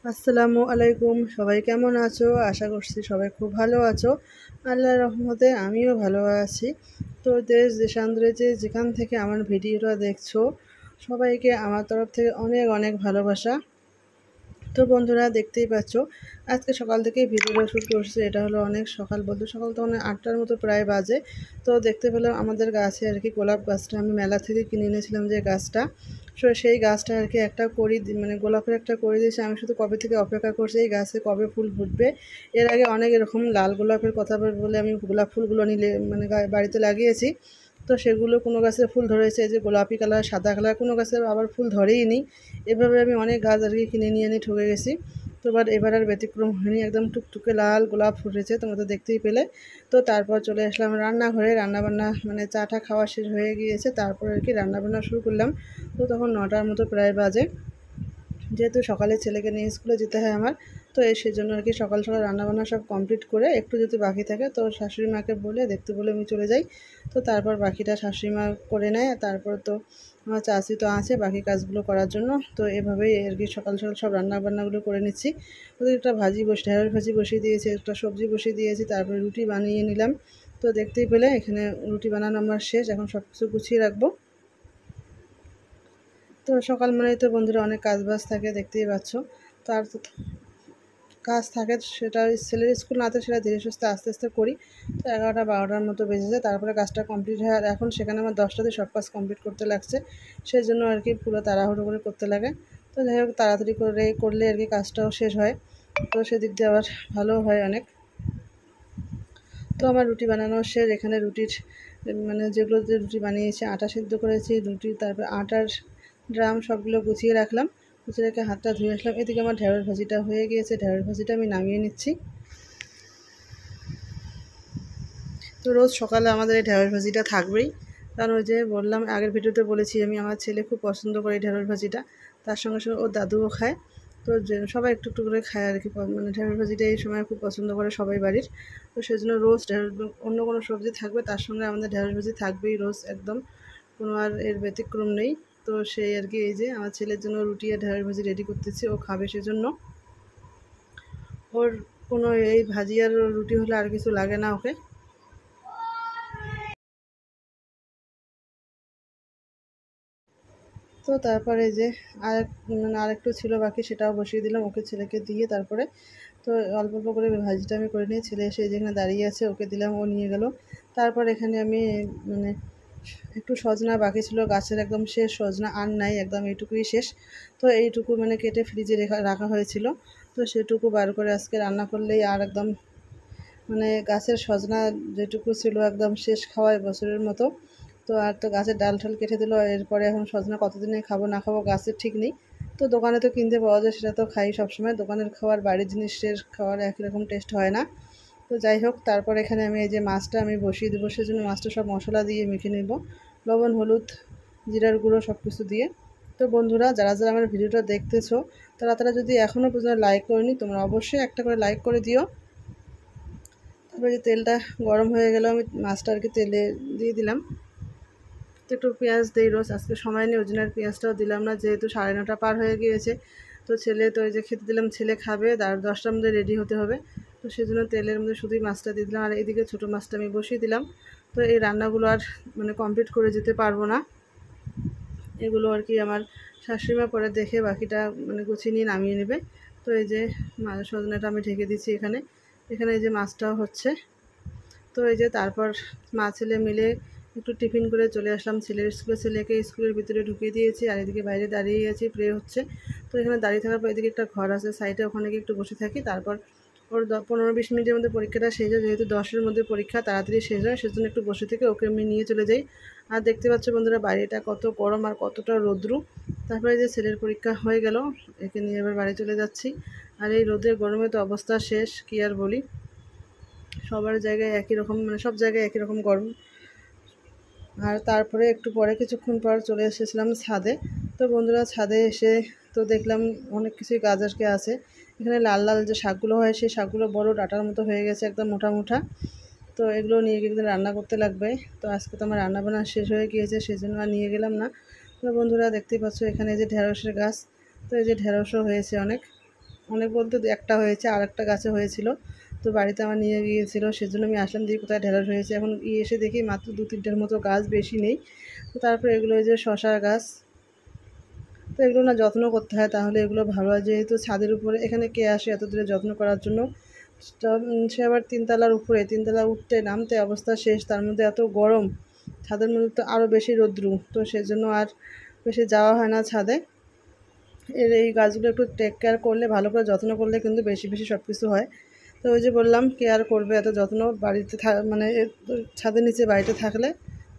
আসসালামু আলাইকুম। সবাই কেমন আছো? আশা করছি সবাই খুব ভালো আছো। আল্লাহর রহমতে আমিও ভালো আছি। তো দেশ দেশান্তরে যেখান থেকে আমার ভিডিওটা দেখছো, সবাইকে আমার তরফ থেকে অনেক অনেক ভালোবাসা। তো বন্ধুরা, দেখতেই পাচ্ছ আজকে সকাল থেকেই ভিডিওটা শুরু করছি। এটা হলো অনেক সকাল, বলতে সকাল তো মানে 8টার মতো প্রায় বাজে। তো দেখতে পেলাম আমাদের গাছে আর কি গোলাপ গাছটা আমি মেলা থেকে কিনে এনেছিলাম, যে গাছটা। সেই গাছটা আর কি একটা কড়ি মানে গোলাপের একটা কড়ি দিয়েছে। আমি শুধু কবে থেকে অপেক্ষা করছি এই গাছে কবে ফুল ফুটবে। এর আগে অনেক এরকম লাল গোলাপের কথা বলে আমি গোলাপ ফুলগুলো নিলে মানে বাড়িতে লাগিয়েছি। তো সেগুলো কোনো গাছে ফুল ধরেছে, যে গোলাপি কালার, সাদা কালার, কোনো গাছে আবার ফুল ধরেই নি। এভাবে আমি অনেক গাছ আর কি কিনে নিয়ে এনে ঠকে গেছি। তো এবার আর ব্যতিক্রম হয়নি, একদম টুকটুকে লাল গোলাপ ফুটেছে, তোমরা তো দেখতেই পেলে। তো তারপর চলে আসলাম রান্নাঘরে, রান্নাবান্না মানে চাটা খাওয়া শেষ হয়ে গিয়েছে, তারপর আর কি রান্নাবান্না শুরু করলাম। তো তখন 9টার মতো প্রায় বাজে, যেহেতু সকালে ছেলেকে নিয়ে স্কুলে যেতে হয় আমার। তো সেজন্য আর কি সকাল সকাল রান্নাবান্না সব কমপ্লিট করে একটু যদি বাকি থাকে তো শাশুড়ি মাকে বলে দেখতে বলে আমি চলে যাই। তো তারপর বাকিটা শাশুড়ি মা করে নেয়। তারপর তো আমার চাচি তো আছে বাকি কাজগুলো করার জন্য। তো এভাবেই আর কি সকাল সকাল সব রান্নাবান্নাগুলো করে নিচ্ছি। ওদের একটা ঢেঁড়স ভাজি বসিয়ে দিয়েছি, একটা সবজি বসিয়ে দিয়েছি, তারপরে রুটি বানিয়ে নিলাম। তো দেখতেই পেলে এখানে রুটি বানানো আমার শেষ, এখন সব কিছু গুছিয়ে রাখবো। তো সকাল মানেই তো বন্ধুরা অনেক কাজ বাজ থাকে, দেখতেই পাচ্ছ। তার তো কাজ থাকে, সেটা ছেলের স্কুল না থাকে সেটা ধীরে সুস্থে আস্তে আস্তে করি। তো 11টা 12টার মতো বেজে যায়, তারপরে কাজটা কমপ্লিট হয়। আর এখন সেখানে আমার 10টাতে সব কাজ কমপ্লিট করতে লাগছে, সেই জন্য আর কি পুরো তাড়াহুড়ো করে করতে লাগে। তো যাই হোক, তাড়াতাড়ি করে করলে আর কি কাজটাও শেষ হয়। তো সেদিক দিয়ে আবার ভালোও হয় অনেক। তো আমার রুটি বানানো শেষ। এখানে রুটির মানে যেগুলো যে রুটি বানিয়েছি, আটা সিদ্ধ করেছি, রুটি তারপরে আটার ড্রাম সবগুলো গুছিয়ে রাখলাম। গুছিয়ে রেখে হাতটা ধুয়ে আসলাম। এদিকে আমার ঢেঁড়স ভাজিটা হয়ে গিয়েছে, ঢেঁড়স ভাজিটা আমি নামিয়ে নিচ্ছি। তো রোজ সকালে আমাদের এই ঢেঁড়স ভাজিটা থাকবেই, কারণ ওই যে বললাম আগের ভিডিওতে বলেছি আমি, আমার ছেলে খুব পছন্দ করে এই ঢেঁড়স ভাজিটা। তার সঙ্গে সঙ্গে ওর দাদুও খায়। তো সবাই একটু একটু করে খায় আর কি, মানে ঢেঁড়স ভাজিটা এই সময় খুব পছন্দ করে সবাই বাড়ির। তো সেই জন্য রোজ অন্য কোনো সবজি থাকবে, তার সঙ্গে আমাদের ঢেঁড়স ভাজি থাকবেই রোজ, একদম কোনো আর এর ব্যতিক্রম নেই। তো সেই আর কি, এই যে আমার ছেলের জন্য রুটি আর ঢেঁড়স ভাজি রেডি করতেছি, ও খাবে সেজন্য। ওর কোনো এই ভাজি আর রুটি হলে আর কিছু লাগে না ওকে। তো তারপরে যে আরেকটু ছিল বাকি, সেটাও বসিয়ে দিলাম ওকে, ছেলেকে দিয়ে। তারপরে তো অল্প অল্প করে ভাজিটা আমি করে নিয়ে, ছেলে এসে যেখানে দাঁড়িয়ে আছে ওকে দিলাম, ও নিয়ে গেল। তারপর এখানে আমি মানে একটু সজনা বাকি ছিল গাছের, একদম শেষ সজনা আর নাই, একদম এইটুকুই শেষ। তো এইটুকু মানে কেটে ফ্রিজে রাখা হয়েছিল। তো সেটুকু বার করে আজকে রান্না করলেই আর একদম মানে গাছের সজনা যেটুকু ছিল একদম শেষ খাওয়ায় বছরের মতো। তো আর তো গাছের ডাল ঠাল কেটে দিল, এরপরে এখন সজনা কতদিনে খাবো না খাবো গাছের ঠিক নেই। তো দোকানে তো কিনতে পাওয়া যায়, সেটা তো খাই সবসময়। দোকানের খাবার বাড়ির জিনিসের খাওয়ার একই রকম টেস্ট হয় না। তো যাই হোক, তারপর এখানে আমি এই যে মাছটা আমি বসিয়ে দেবো, সেজন্য মাছটা সব মশলা দিয়ে মেখে নেব, লবণ হলুদ জিরার গুঁড়ো সব কিছু দিয়ে। তো বন্ধুরা, যারা যারা আমার ভিডিওটা দেখতেছো, তারা যদি এখনও পর্যন্ত লাইক করেনি, তোমরা অবশ্যই একটা করে লাইক করে দিও। তারপরে যে তেলটা গরম হয়ে গেল, আমি মাছটা আর কি তেলে দিয়ে দিলাম। তো একটু পেঁয়াজ দিই রোজ, আজকে সময় নেই ওই জন্য আর পেঁয়াজটাও দিলাম না, যেহেতু 9:30 পার হয়ে গিয়েছে। তো ছেলে তো এই যে খেতে দিলাম, ছেলে খাবে, আর 10টার মধ্যে রেডি হতে হবে। তো সেই জন্য তেলের মধ্যে শুধুই মাছটা দিয়ে দিলাম, আর এইদিকে ছোটো মাছটা আমি বসিয়ে দিলাম। তো এই রান্নাগুলো আর মানে কমপ্লিট করে যেতে পারবো না, এগুলো আর কি আমার শাশুড়িমা পরে দেখে বাকিটা মানে গুছিয়ে নিয়ে নামিয়ে নেবে। তো এই যে সজনাটা আমি ঢেকে দিচ্ছি এখানে। এখানে এই যে মাছটাও হচ্ছে। তো এই যে তারপর মা ছেলে মিলে একটু টিফিন করে চলে আসলাম ছেলের স্কুলে, ছেলেকে স্কুলের ভিতরে ঢুকিয়ে দিয়েছি, আর এদিকে বাইরে দাঁড়িয়ে আছি, প্রে হচ্ছে। তো এখানে দাঁড়িয়ে থাকার পর এদিকে একটা ঘর আছে সাইডে, ওখানে গিয়ে একটু বসে থাকি। তারপর ওর 15-20 মিনিটের মধ্যে পরীক্ষাটা শেষ হয়, যেহেতু 10-এর মধ্যে পরীক্ষা, তাড়াতাড়ি শেষ হয়, সেজন্য একটু বসে থেকে ওকে আমি নিয়ে চলে যাই। আর দেখতে পাচ্ছ বন্ধুরা বাইরেটা কত গরম আর কতটা রৌদ্রু। তারপরে যে ছেলের পরীক্ষা হয়ে গেল, একে নিয়ে এবার বাড়ি চলে যাচ্ছি। আর এই রোদের গরমে তো অবস্থা শেষ, কী আর বলি। সবার জায়গায় একই রকম, মানে সব জায়গায় একই রকম গরম। আর তারপরে একটু পরে কিছুক্ষণ পর চলে এসেছিলাম ছাদে। তো বন্ধুরা, ছাদে এসে তো দেখলাম অনেক কিছুই গাছ আজকে আছে। এখানে লাল লাল যে শাকগুলো হয়, সেই শাকগুলো বড় ডাঁটার মতো হয়ে গেছে, একদম মোটা মোটা। তো এগুলো নিয়ে গিয়ে একদিন রান্না করতে লাগবে। তো আজকে তো আমার রান্না বান্না শেষ হয়ে গিয়েছে, সেই জন্য আর নিয়ে গেলাম না। তো বন্ধুরা, দেখতেই পাচ্ছ এখানে যে ঢেঁড়সের গাছ। তো এই যে ঢেঁড়সও হয়েছে অনেক, অনেক বলতে একটা হয়েছে, আর একটা গাছে হয়েছিল। তো বাড়িতে আমার নিয়ে গিয়েছিল, সেজন্য আমি আসলাম দিয়ে কোথায় ঢেঁড়স হয়েছে। এখন এসে দেখি মাত্র 2-3টার মতো গাছ, বেশি নেই। তো তারপরে এগুলো যে শশা গাছ, তো এগুলো না যত্ন করতে হয়, তাহলে এগুলো ভালো হয়। যেহেতু ছাদের উপরে, এখানে কে আসে এত দূরে যত্ন করার জন্য? সে আবার 3তলার উপরে, 3তলা উঠতে নামতে অবস্থা শেষ, তার মধ্যে এত গরম, ছাদের মধ্যে তো আরও বেশি রৌদ্রু, তো সেজন্য আর বেশি যাওয়া হয় না ছাদে। এই গাছগুলো একটু টেক কেয়ার করলে, ভালো করে যত্ন করলে কিন্তু বেশি বেশি সব কিছু হয়। তো ওই যে বললাম, কেয়ার করবে, এত যত্ন বাড়িতে মানে ছাদের নিচে বাড়িতে থাকলে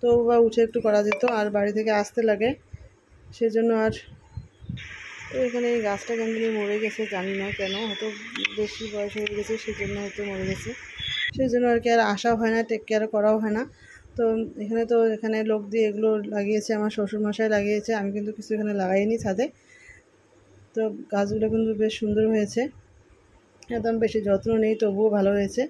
তো বা উঠে একটু করা যেত, আর বাড়ি থেকে আসতে লাগে, সেজন্য আর। তো এখানে এই গাছটা কেন জানি মরে গেছে, জানি না কেন, হয়তো বেশি বয়স হয়ে গেছে সেজন্য হয়তো মরে গেছে। সেই জন্য আর কি আর আসাও হয় না, টেক কেয়ার করাও হয় না। তো এখানে লোক দিয়ে এগুলো লাগিয়েছে, আমার শ্বশুরমশাই লাগিয়েছে, আমি কিন্তু কিছু এখানে লাগাইনি ছাদে। তো গাছগুলো কিন্তু বেশ সুন্দর হয়েছে, একদম বেশি যত্ন নেই তবুও ভালো হয়েছে।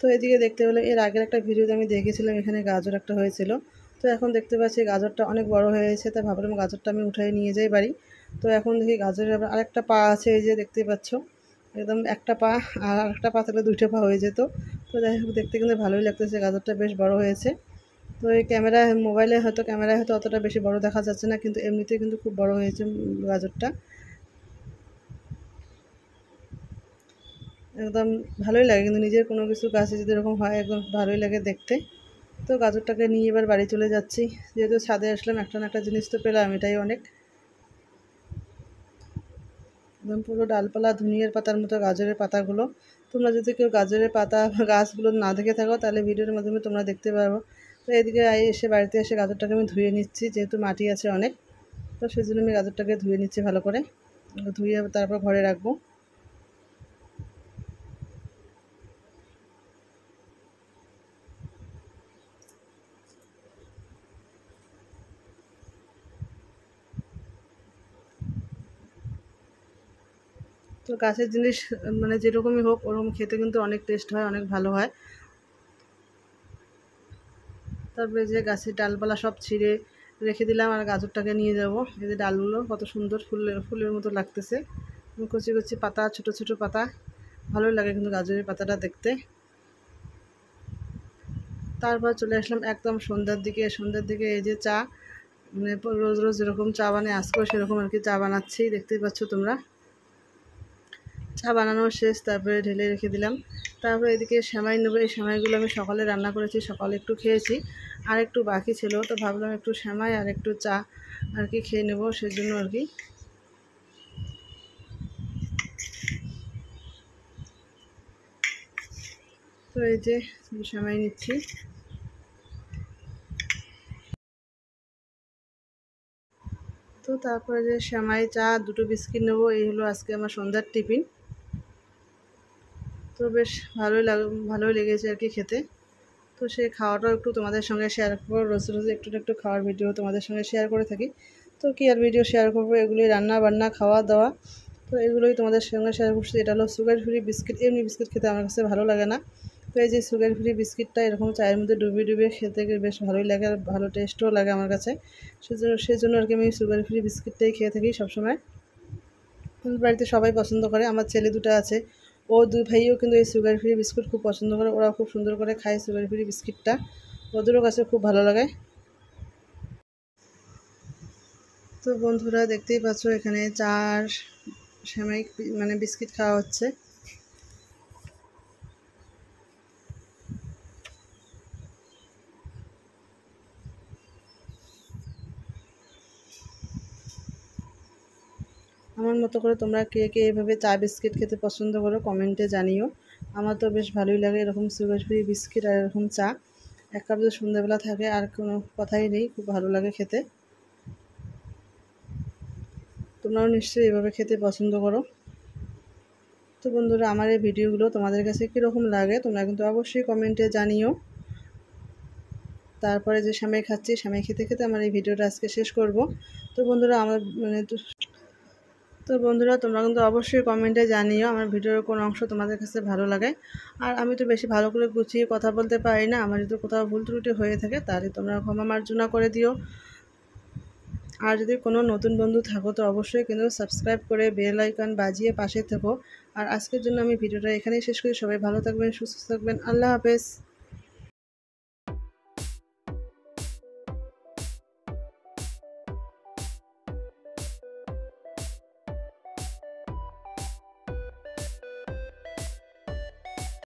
তো এদিকে দেখতে পেলে এর আগের একটা ভিডিওতে আমি দেখেছিলাম এখানে গাজর একটা হয়েছিল। তো এখন দেখতে পাচ্ছি গাজরটা অনেক বড় হয়েছে, তাই ভাবলাম গাজরটা আমি উঠাই নিয়ে যাই বাড়ি। তো এখন দেখি গাজরের আবার আরেকটা পা আছে, এই যে দেখতে পাচ্ছ, একদম একটা পা, আর একটা পা থাকলে 2টা পা হয়ে যেত। তো যাই হোক, দেখতে কিন্তু ভালোই লাগতেছে, গাজরটা বেশ বড় হয়েছে। তো এই ক্যামেরায় হয়তো অতটা বেশি বড় দেখা যাচ্ছে না, কিন্তু এমনিতে কিন্তু খুব বড় হয়েছে গাজরটা, একদম ভালোই লাগে। কিন্তু নিজের কোনো কিছু গাছে যদি এরকম হয়, একদম ভালোই লাগে দেখতে। তো গাজরটাকে নিয়ে এবার বাড়ি চলে যাচ্ছি, যেহেতু ছাদে আসলাম, একটা না একটা জিনিস তো পেলাম, এটাই অনেক। একদম পুরো ডালপালা ধনিয়ার পাতার মতো গাজরের পাতাগুলো। তোমরা যদি কেউ গাজরের পাতা গাছগুলো না দেখে থাকো, তাহলে ভিডিওর মাধ্যমে তোমরা দেখতে পারো। তো এদিকে বাড়িতে এসে গাজরটাকে আমি ধুয়ে নিচ্ছি, যেহেতু মাটি আছে অনেক। তো সেই জন্য আমি গাজরটাকে ধুয়ে নিচ্ছি ভালো করে, ধুয়ে তারপর ঘরে রাখবো। তো গাছের জিনিস মানে যেরকমই হোক, ওরকম খেতে কিন্তু অনেক টেস্ট হয়, অনেক ভালো হয়। তারপরে যে গাছের ডালপালা সব ছিঁড়ে রেখে দিলাম, আর গাজরটাকে নিয়ে যাব। এই যে ডালগুলো কত সুন্দর ফুলের মতো লাগতেছে, কচি কচি পাতা, ছোট ছোট পাতা, ভালোই লাগে কিন্তু গাজরের পাতাটা দেখতে। তারপর চলে আসলাম একদম সন্ধ্যার দিকে এই যে চা, মানে রোজ রোজ যেরকম চা বানাই, আজকেও সেরকম আর কি চা বানাচ্ছি, দেখতেই পাচ্ছ তোমরা। চা বানানো শেষ, তারপরে ঢেলে রেখে দিলাম। তারপরে এদিকে সেমাই নেবো, এই সেমাইগুলো আমি সকালে রান্না করেছি, সকালে একটু খেয়েছি, আর একটু বাকি ছিল, তো ভাবলাম একটু সেমাই আর একটু চা আর কি খেয়ে নেবো, সেজন্য আর কি। তো এই যে সেমাই নিচ্ছি। তো তারপরে যে সেমাই, চা, 2টো বিস্কিট নেবো, এই হলো আজকে আমার সন্ধ্যার টিফিন। তো বেশ ভালোই লেগেছে আর কি খেতে। তো সেই খাওয়াটাও একটু তোমাদের সঙ্গে শেয়ার করবো, রোজ রোজ একটু একটু খাওয়ার ভিডিও তোমাদের সঙ্গে শেয়ার করে থাকি। তো কী আর ভিডিও শেয়ার করবো, এগুলোই রান্না বান্না, খাওয়া দাওয়া, তো এগুলোই তোমাদের সঙ্গে শেয়ার করছি। এটা হলো সুগার ফ্রি বিস্কিট, এমনি বিস্কিট খেতে আমার কাছে ভালো লাগে না। তো এই যে সুগার ফ্রি বিস্কিটটা এরকম চায়ের মধ্যে ডুবিয়ে খেতে বেশ ভালোই লাগে, আর ভালো টেস্টও লাগে আমার কাছে। সেজন্য আর কি আমি সুগার ফ্রি বিস্কিটটাই খেয়ে থাকি সবসময়। বাড়িতে সবাই পছন্দ করে, আমার ছেলে 2টা আছে, ও 2 ভাইও কিন্তু এই সুগার ফ্রি বিস্কুট খুব পছন্দ করে, ওরা খুব সুন্দর করে খায় সুগার ফ্রি বিস্কিটটা, ওদেরও কাছে খুব ভালো লাগে। তো বন্ধুরা দেখতেই পাচ্ছ, এখানে চা আর সেমাই মানে বিস্কিট খাওয়া হচ্ছে। আমার মতো করে তোমরা কে কে এভাবে চা বিস্কিট খেতে পছন্দ করো কমেন্টে জানিও। আমার তো বেশ ভালোই লাগে এরকম সুগার ফ্রি বিস্কিট আর এরকম চা, এক কাপ যদি সন্ধ্যাবেলা থাকে আর কোনো কথাই নেই, খুব ভালো লাগে খেতে। তোমরাও নিশ্চয়ই এভাবে খেতে পছন্দ করো। তো বন্ধুরা, আমার এই ভিডিওগুলো তোমাদের কাছে কীরকম লাগে তোমরা কিন্তু অবশ্যই কমেন্টে জানিও। তারপরে যে সেমাই খাচ্ছি, সেমাই খেতে খেতে আমার এই ভিডিওটা আজকে শেষ করব। তো বন্ধুরা তোমরা কিন্তু অবশ্যই কমেন্টে জানিও আমার ভিডিওর কোন অংশ তোমাদের কাছে ভালো লাগে। আর আমি তো বেশি ভালো করে গুছিয়ে কথা বলতে পারি না, আমার যদি কোথাও ভুল ত্রুটি হয়ে থাকে তাহলে তোমরা ক্ষমা মার্জনা করে দিও। আর যদি কোনো নতুন বন্ধু থাকো তো অবশ্যই কিন্তু সাবস্ক্রাইব করে বেল আইকন বাজিয়ে পাশে থেকো। আর আজকের জন্য আমি ভিডিওটা এখানেই শেষ করি। সবাই ভালো থাকবেন, সুস্থ থাকবেন। আল্লাহ হাফেজ।